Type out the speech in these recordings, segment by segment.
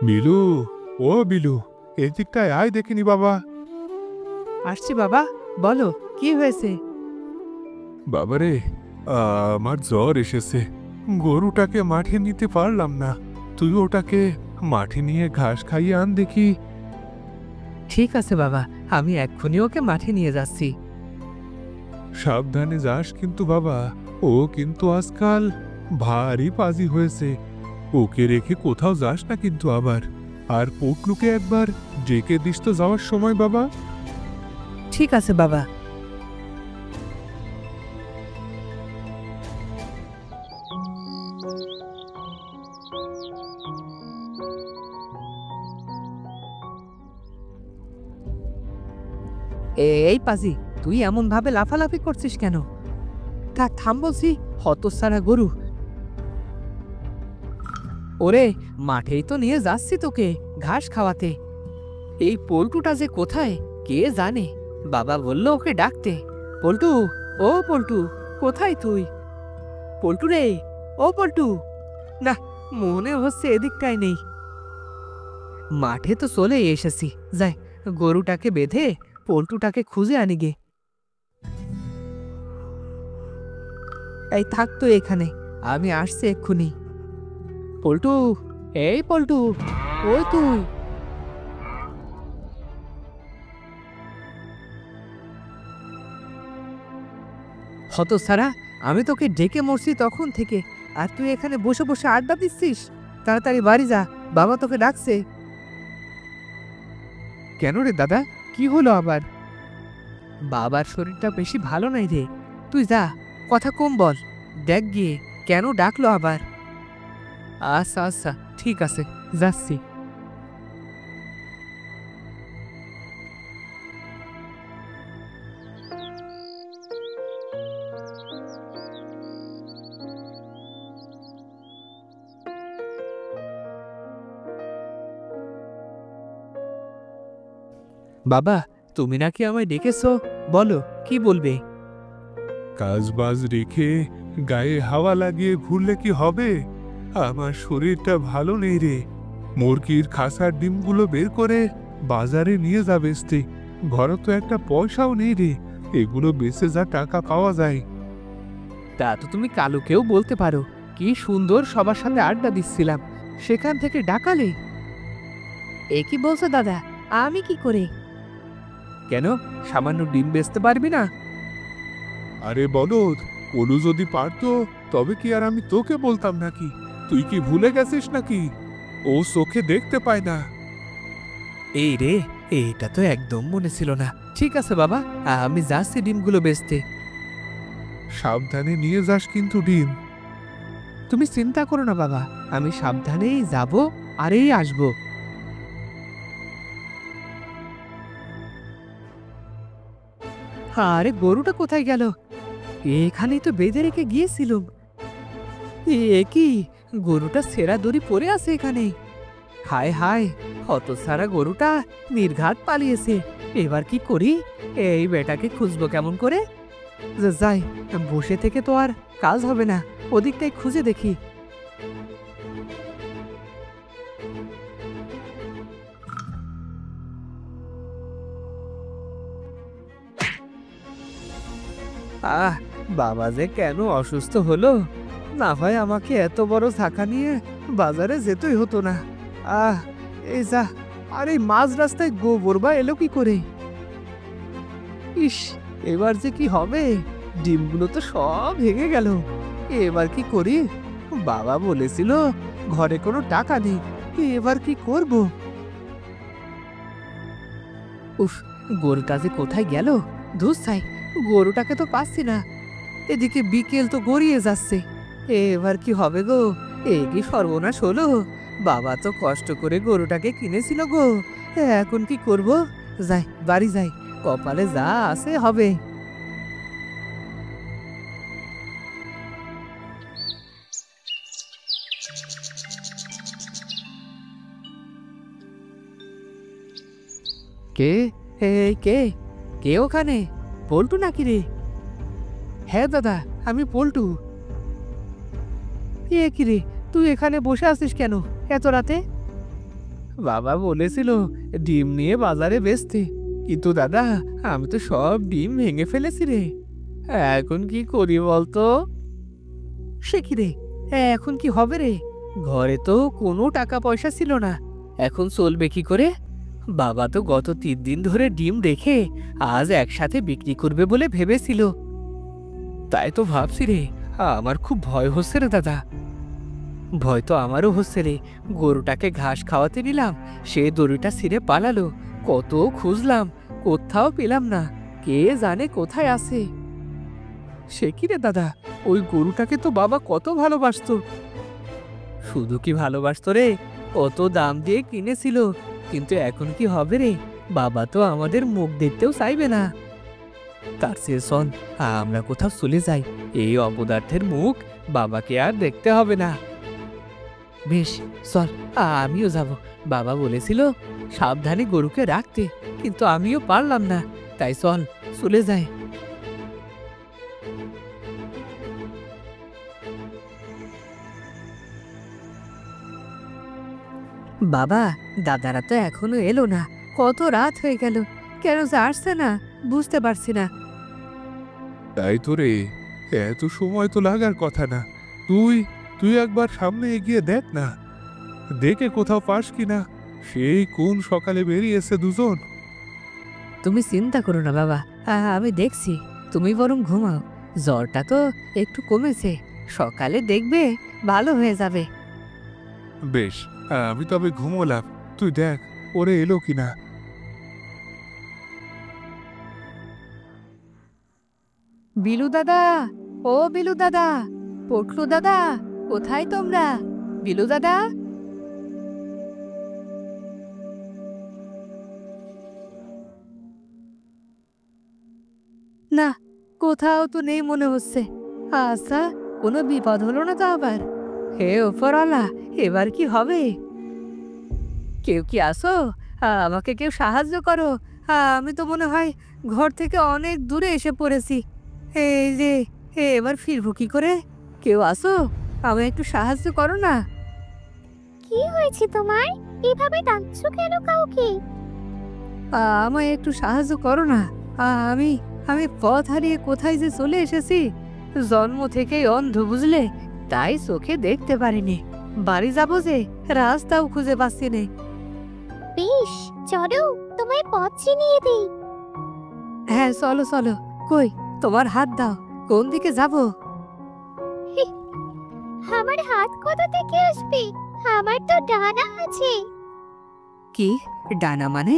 বিলু, ও বিলু, এদিকটায় আয় দেখিনি বাবা। আসছি বাবা, বলো কি হয়েছে? বাবারে, আমার জ্বর এসেছে। গরুটাকে মাঠে নিতে পারলাম না। তুই ওটাকে মাঠে নিয়ে ঘাস খাইয়ে আন দেখি। ঠিক আছে বাবা, আমি এক্ষুনি ওকে মাঠে নিয়ে যাচ্ছি। সাবধানে যাস কিন্তু বাবা, ও কিন্তু আজকাল ভারী পাজি হয়েছে। ওকে রেখে কোথাও যাস না কিন্তু আবার। আর পটলুকে একবার ডেকে দিস তো যাওয়ার সময় বাবা। ঠিক আছে বাবা। এই পাজি, তুই এমন ভাবে লাফালাফি করছিস কেন? থাম বলছি, হতচ্ছাড়া গরু। ওরে, মাঠেই তো নিয়ে যাচ্ছি তোকে ঘাস খাওয়াতে। এই পল্টুটা যে কোথায় কে জানে। বাবা বলল ওকে ডাকতে। পল্টু, ও পল্টু, কোথায় তুই? পল্টু রে, ও পল্টু। না, মনে হচ্ছে এদিকটাই নেই। মাঠে তো চলে এসেছি, যাই গরুটাকে বেঁধে পল্টুটাকে খুঁজে আনি গে। এই থাকতো এখানে, আমি আসছি এক্ষুনি। পল্টু, এই পল্টু, ওই তুই। হতচ্ছাড়া, আমি তোকে ডেকে মরছি তখন থেকে, আর তুই এখানে বসে বসে আড্ডা দিচ্ছিস। তাড়াতাড়ি বাড়ি যা, বাবা তোকে ডাকছে। কেন রে দাদা, কি হলো আবার? বাবার শরীরটা বেশি ভালো নাই রে। তুই যা, কথা কম বল। দেখ গিয়ে কেন ডাকলো আবার। আচ্ছা আচ্ছা, ঠিক আছে, যাচ্ছি। বাবা, তুমি নাকি আমায় ডেকেছো, বলো কি বলবে? কাজবাজ রেখে গায়ে হাওয়া লাগিয়ে ঘুরলে কি হবে? আমার শরীরটা ভালো নেই রে। মুরগির খাসার ডিমগুলো বের করে বাজারে নিয়ে যা বেচতে। ঘরে তো একটা পয়সাও নেই রে, এগুলো বেচে যা টাকা পাওয়া যায়। তা তো তুমি কালুকেও বলতে পারো, কি সুন্দর সবার সাথে আড্ডা দিচ্ছিলাম, সেখান থেকে ডাকালে। এ কি বলছো দাদা, আমি কি করে? কেন, সামান্য ডিম বেচতে পারবি না? আরে বলদ, কলু যদি পারতো তবে কি আর আমি তোকে বলতাম নাকি? তুই কি ভুলে গেছিস নাকি? ও চোখে দেখতে পায় না। এই রে, এইটা তো একদম মনে ছিল না। ঠিক আছে বাবা, আমি যাচ্ছি ডিমগুলো বেচতে। সাবধানে নিয়ে যাস কিন্তু ডিম। তুমি চিন্তা করো না বাবা, আমি সাবধানেই যাব আর এই আসবো। আরে গরুটা কোথায় গেল? এখানেই তো বেঁধে রেখে গিয়েছিলুম। এ কি, গরুটা ছেঁড়া দড়ি পড়ে আছে এখানে। হায় হায়, হতচ্ছাড়া গরুটা নির্ঘাত পালিয়েছে। এবার কি করি? এই বেটাকে খুঁজবো কেমন করে? যাই, বসে থেকে তো আর কাজ হবে না, ওদিকটাই খুঁজে দেখি। আহ, বাবা যে কেন অসুস্থ হলো, না হয় আমাকে এত বড় ছাকা নিয়ে বাজারে যেতেই হতো না। আহ, এই যা, আর এই মাঝ রাস্তায় গোবর বা এলো কি করে? ইস, এবার যে কি হবে? ডিমগুলো তো সব ভেঙে গেল। এবার কি করি? বাবা বলেছিল ঘরে কোনো টাকা নেই, এবার কি করব? উফ, গরুটা যে কোথায় গেল? ধুস ছাই, গরুটাকে তো পাচ্ছি না। এদিকে বিকেল তো গড়িয়ে যাচ্ছে, এবার কি হবে গো? এ কি সর্বনাশ হলো? বাবা তো কষ্ট করে গরুটাকে কিনেছিল গো, এখন কি করব? যাই, বাড়ি যাই, কপালে যা আছে হবে। কে? এই কে? কে ওখানে? পল্টু নাকি রে? হ্যাঁ দাদা, আমি পল্টু। এ কি রে, তুই এখানে বসে আছিস কেন এত রাতে? বাবা বলেছিল ডিম নিয়ে বাজারে বেচতে, কিন্তু দাদা আমি তো সব ডিম ভেঙে ফেলেছি রে। এখন কি করি বলতো? সে কি রে, এখন কি হবে রে? ঘরে তো কোনো টাকা পয়সা ছিল না, এখন চলবে কি করে? বাবা তো গত 3 দিন ধরে ডিম রেখে আজ একসাথে বিক্রি করবে বলে ভেবেছিল। তাই তো ভাবছি রে, আমার খুব ভয় হচ্ছে রে দাদা। ভয় তো আমারও হচ্ছে রে। গরুটাকে ঘাস খাওয়াতে নিলাম, সে দড়িটা ছিঁড়ে পালালো। কত খুঁজলাম, কোথাও পেলাম না। কে জানে কোথায় আছে। সে কি রে দাদা, ওই গরুটাকে তো বাবা কত ভালোবাসতো। শুধু কি ভালোবাসতো রে, কত দাম দিয়ে কিনেছিল। কিন্তু এখন কি হবে রে, বাবা তো আমাদের মুখ দেখতেও চাইবে না। তার চেয়ে শোন, আমরা কোথাও চলে যাই, এই অপদার্থের মুখ বাবাকে আর দেখতে হবে না। বেশ, চল, আমিও যাব। বাবা বলেছিল সাবধানে গরুকে রাখতে, কিন্তু আমিও পারলাম না। তাই চল, চলে যাই। বাবা, দাদারা তো এখনো এলো না। কত রাত হয়ে গেল, কেন যে আসছে না বুঝতে পারছি না। তাই তো রে, এত সময় তো লাগার কথা না। তুই তুই একবার সামনে এগিয়ে দেখ না, দেখে কোথাও পাস কিনা। সেই কোন সকালে বেরিয়েছে দুজন। তুমি চিন্তা করো না বাবা, আমি দেখছি। তুমি বরং ঘুমাও, জ্বরটা তো একটু কমেছে, সকালে দেখবে ভালো হয়ে যাবে। বেশ, আমি তবে ঘুমোলাম। তুই দেখ ওরে এলো কিনা। বিলু দাদা, ও বিলু দাদা, পটলু দাদা, কোথায় তোমরা? বিলু দাদা। না, কোথাও তো নেই মনে হচ্ছে। আচ্ছা, কোনো বিপদ হলো না তো আবার? হে ওপরওয়ালা, এবার কি হবে? কেউ কি আসো, আমাকে কেউ সাহায্য করো। আমি তো মনে হয় ঘর থেকে অনেক দূরে এসে পড়েছি। এই যে, এবার ফিরবো কি করে? কেউ আসো, আমায় একটু সাহায্য করো না। কি হয়েছে তোমার? এভাবে ডাকছো কেন কাউকে? আমায় একটু সাহায্য করো না। আমি আমি পথ হারিয়ে কোথায় যে চলে এসেছি। জন্ম থেকেই অন্ধ বুঝলে, তাই চোখে দেখতে পারিনি। বাড়ি যাবো যে রাস্তাও খুঁজে পাচ্ছি না। বেশ, চলো তোমায় পথ চিনিয়ে দিই। হ্যাঁ, চলো চলো। কই, তোমার হাত দাও, কোন দিকে যাব? আমার হাত কোথা থেকে আসবে? আমার তো ডানা আছে। কি ডানা মানে?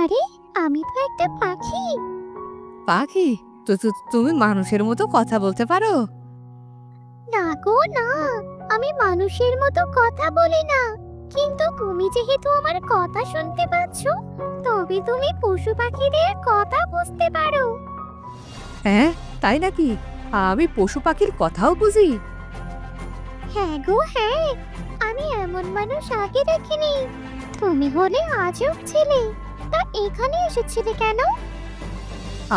আরে, আমি তো একটা পাখি। পাখি? তো তুমি মানুষের মতো কথা বলতে পারো? না গো না, আমি মানুষের মতো কথা বলি না। কিন্তু তুমি যেহেতু আমার কথা শুনতে পাচ্ছ, তবে তুমি পশু পাখিদের কথা বুঝতে পারো। হ্যাঁ, তাই নাকি? আমি পশু পাখির কথাও বুঝি? হ্যাঁ গো হ্যাঁ, আমি এমন মানুষ আগে দেখিনি। তুমি হলে আজব ছেলে, তা এখানে এসেছিলে কেন?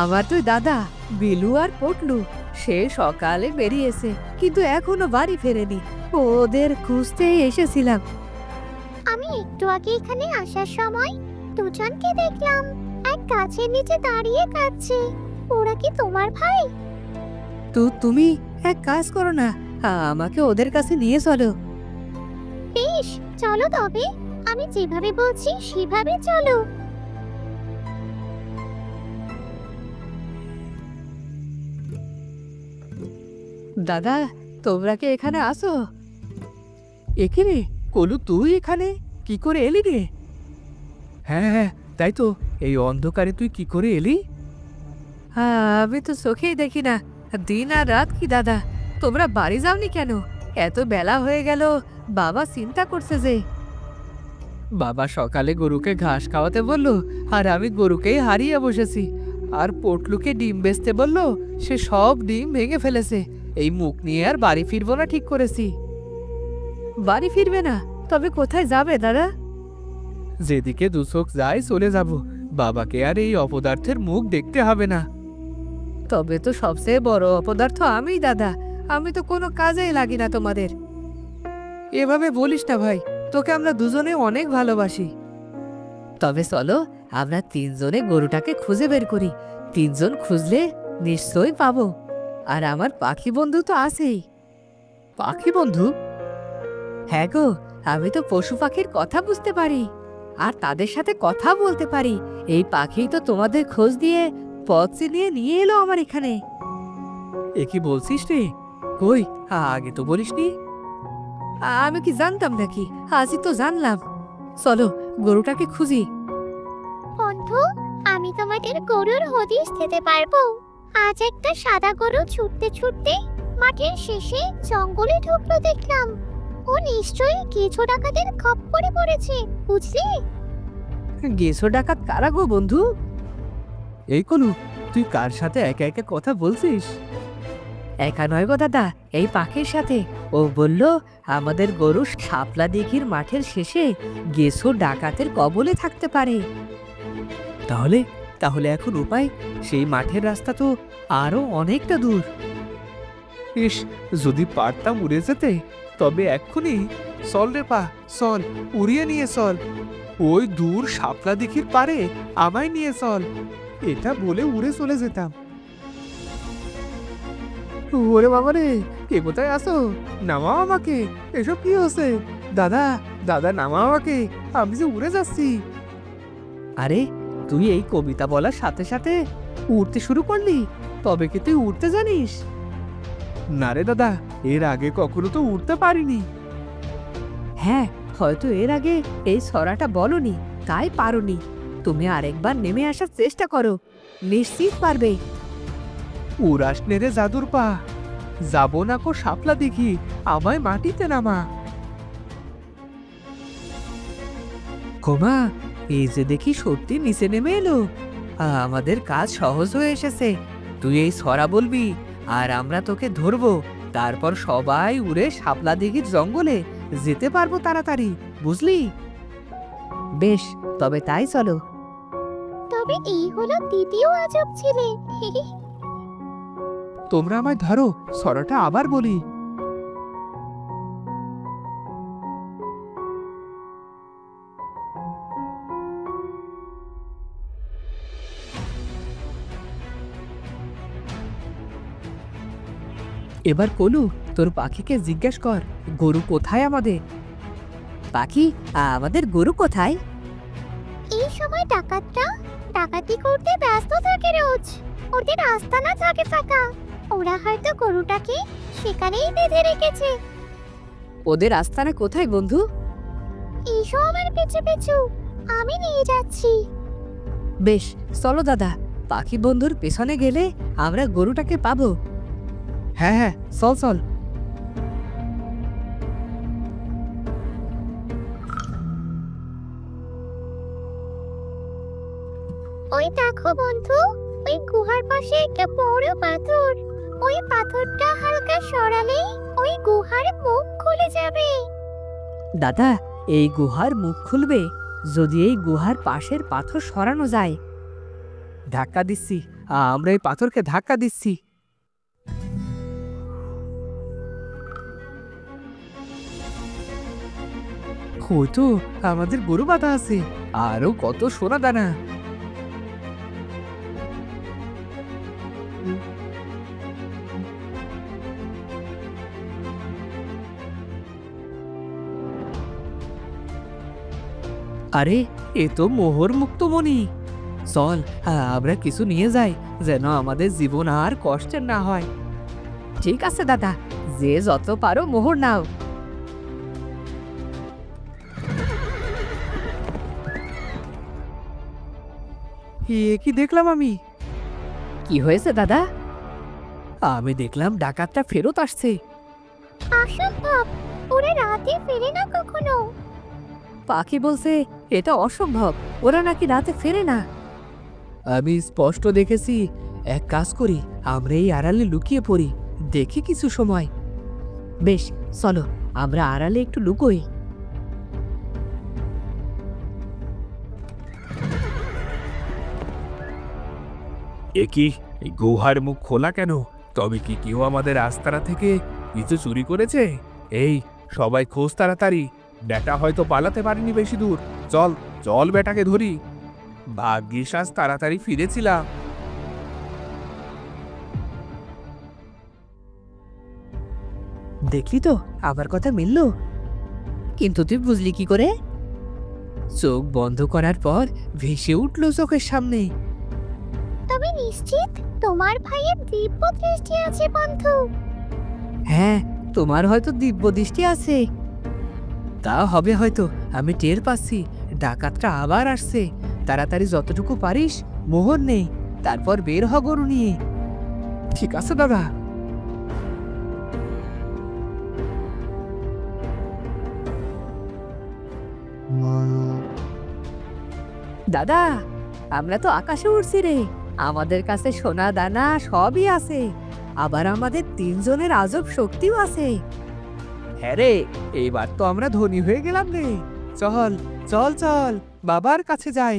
আমার দুই দাদা বিলু আর পটলু সে সকালে বেরিয়েছে, কিন্তু এখনো বাড়ি ফেরেনি। ওদের খুঁজতেই এসেছিলাম। আমি একটু আগে এখানে আসার সময় দুজনকে দেখলাম এক গাছের নিচে দাঁড়িয়ে কাঁদছে। ওরা কি তোমার ভাই? তো তুমি এক কাজ করো না, আমাকে ওদের কাছে নিয়ে চলো। বেশ, চলো তবে। আমি যেভাবে বলছি সেভাবে চলো। দাদা, তোমরা কি এখানে আসো? এখানে? কলু, তুই এখানে কি করে এলি রে? হ্যাঁ হ্যাঁ, তাই তো। এই অন্ধকারে তুই কি করে এলি? আমি তো চোখেই দেখি না, দিন আর রাত। কি দাদা, তোমরা বাড়ি যাওনি কেন? এত বেলা হয়ে গেল, বাবা চিন্তা করছে যে। বাবা সকালে গরুকে ঘাস খাওয়াতে বললো, আর আমি গরুকেই হারিয়ে বসেছি। আর পটলুকে ডিম বেচতে বললো, সে সব ডিম ভেঙে ফেলেছে। এই মুখ নিয়ে আর বাড়ি ফিরবো না ঠিক করেছি। বাড়ি ফিরবে না? তবে কোথায় যাবে দাদা? যেদিকে দু চোখ যায় চলে যাব। বাবাকে আর এই অপদার্থের মুখ দেখতে হবে না। তবে তো সবচেয়ে বড় অপদার্থ আমিই দাদা। আমি তো কোনো কাজেই লাগি না তোমাদের। এভাবে বলিস না ভাই, তোকে আমরা দুজনে অনেক ভালোবাসি। তবে চলো আমরা তিনজনে গরুটাকে খুঁজে বের করি। তিনজন খুঁজলে নিশ্চয়ই পাবো। আর আমার পাখি বন্ধু তো আছেই। পাখি বন্ধু? হ্যাঁ গো, আমি তো পশু পাখির কথা বুঝতে পারি আর তাদের সাথে কথা বলতে পারি। এই পাখি তো তোমাদের খোঁজ দিয়ে পথ চিনিয়ে নিয়ে এলো আমার এখানে। এ কি বলছিস রে? কই, আগে তো বলিসনি। আমি কি জানতাম নাকি? আজই তো জানলাম। চলো গরুটাকে খুঁজি। বন্ধু, আমি তোমাদের গরুর হদিশ দিতে পারবো। আজ একটা সাদা গরু ছুটতে ছুটতে মাঠের শেষে জঙ্গলে ঢুকলো দেখলাম। ও নিশ্চয়ই কিছু ডাকাতের খপ্পরে পড়েছে, বুঝলি? গেছো ডাকাত কারা গো বন্ধু? এই কলু, তুই কার সাথে একা একা কথা বলছিস? একা নয় গো দাদা, এই পাখির সাথে। ও বলল আমাদের গরু শাপলা দিঘির মাঠের শেষে গেছো ডাকাতের কবলে থাকতে পারে। তাহলে তাহলে এখন উপায়? সেই মাঠের রাস্তা তো আরো অনেকটা দূর। ইস, যদি পারতাম উড়ে যেতে, তবে এক্ষুনি। চল রে পা, চল, উড়িয়ে নিয়ে চল। ওই দূর শাপলা দিঘির পারে আমায় নিয়ে চল। এটা বলে উড়ে চলে যেতাম। ওরে বাবা রে, কে কোথায় আসো? নামাও আমাকে। এসব কি হচ্ছে? দাদা, দাদা নামাও আমাকে, আমি যে উড়ে যাচ্ছি। আরে তুই এই কবিতা বলার সাথে সাথে উড়তে শুরু করলি? তবে কি তুই উড়তে জানিস? না রে দাদা, এর আগে কখনো তো উড়তে পারিনি। হ্যাঁ, হয়তো এর আগে এই ছড়াটা বলনি, তাই পারোনি। তুমি আরেকবার নেমে আসার চেষ্টা করো, নিশ্চিত পারবে। উড়াস নে রে জাদুর পা, যাবো না কো শাপলা দিঘি, আমায় মাটিতে নামা। কোমা, এই যে দেখি সত্যি নিচে নেমে এলো। আমাদের কাজ সহজ হয়ে এসেছে। তুই এই ছড়া বলবি আর আমরা তোকে ধরবো। তারপর সবাই উড়ে শাপলা দিঘির জঙ্গলে যেতে পারবো তাড়াতাড়ি, বুঝলি? বেশ, তবে তাই চলো। তবে এই হলো দ্বিতীয় আজব ছেলে। তোমরা আমায় ধরো, ছড়াটা আবার বলি। এবার কলু, তোর পাখিকে জিজ্ঞেস কর গরু কোথায় আমাদের। পাখি, আমাদের গরু কোথায়? এই সময় ডাকাতরা ডাকাতি করতে ব্যস্ত থাকে রোজ। ওদের আস্তানা থাকে ফাঁকা। ওরা হয়তো গরুটাকে সেখানেই বেঁধে রেখেছে। ওদের আস্তানা কোথায় বন্ধু? এসো আমার পিছু পিছু, আমি নিয়ে যাচ্ছি। বেশ, চলো দাদা, পাখি বন্ধুর পেছনে গেলে আমরা গরুটাকে পাবো। হ্যাঁ হ্যাঁ, চল চল। ওই দেখো বন্ধু, ওই গুহার পাশে একটা বড় পাথর। ওই পাথরটা হালকা সরালেই ওই গুহার মুখ খুলে যাবে। দাদা, এই গুহার মুখ খুলবে যদি এই গুহার পাশের পাথর সরানো যায়। ধাক্কা দিচ্ছি, আমরা এই পাথরকে ধাক্কা দিচ্ছি। ওই তো আমাদের গরু বাঁধা আছে, আরো কত সোনা দানা। আরে, এ তো মোহর মুক্তমণি। চল, আমরা কিছু নিয়ে যাই, যেন আমাদের জীবন আর কষ্টের না হয়। ঠিক আছে দাদা, যে যত পারো মোহর নাও। এ কি দেখলাম আমি? কি হয়েছে দাদা? আমি দেখলাম ডাকাতটা ফেরত আসছে। অসম্ভব, ওরা রাতে ফেরে না কখনো। পাখি বলছে এটা অসম্ভব, ওরা নাকি রাতে ফেরে না। আমি স্পষ্ট দেখেছি। এক কাজ করি, আমরা এই আড়ালে লুকিয়ে পড়ি, দেখি কিছু সময়। বেশ, চলো আমরা আড়ালে একটু লুকোই। এ কি, এই গুহার মুখ খোলা কেন? তবে কি কেউ আমাদের আস্তানা থেকে কিছু চুরি করেছে? এই সবাই খোঁজ তাড়াতাড়ি, বেটা হয়তো পালাতে পারেনি বেশি দূর। চল চল বেটাকে ধরি। ভাগ্যিস আজ তাড়াতাড়ি ফিরেছিলাম। দেখলি তো আমার কথা মিলল, কিন্তু তুই বুঝলি কি করে? চোখ বন্ধ করার পর ভেসে উঠলো চোখের সামনে। তুমি নিশ্চিত তোমার ভাইয়ের দিব্য দৃষ্টি আছে বন্ধু? হ্যাঁ, তোমার হয়তো দিব্য দৃষ্টি আছে। তা হবে হয়তো, আমি টের পাচ্ছি ডাকাতটা আবার আসছে। তাড়াতাড়ি যতটুকু পারিস মোহর নেই, তারপর বের হ গরু নিয়ে। ঠিক আছে দাদা। দাদা, আমরা তো আকাশে উড়ছি রে। আমাদের কাছে সোনা দানা সবই আছে, আবার আমাদের তিনজনের আজব শক্তিও আছে। হ্যাঁ রে, এইবার তো আমরা ধনী হয়ে গেলাম রে। চল চল চল বাবার কাছে যাই।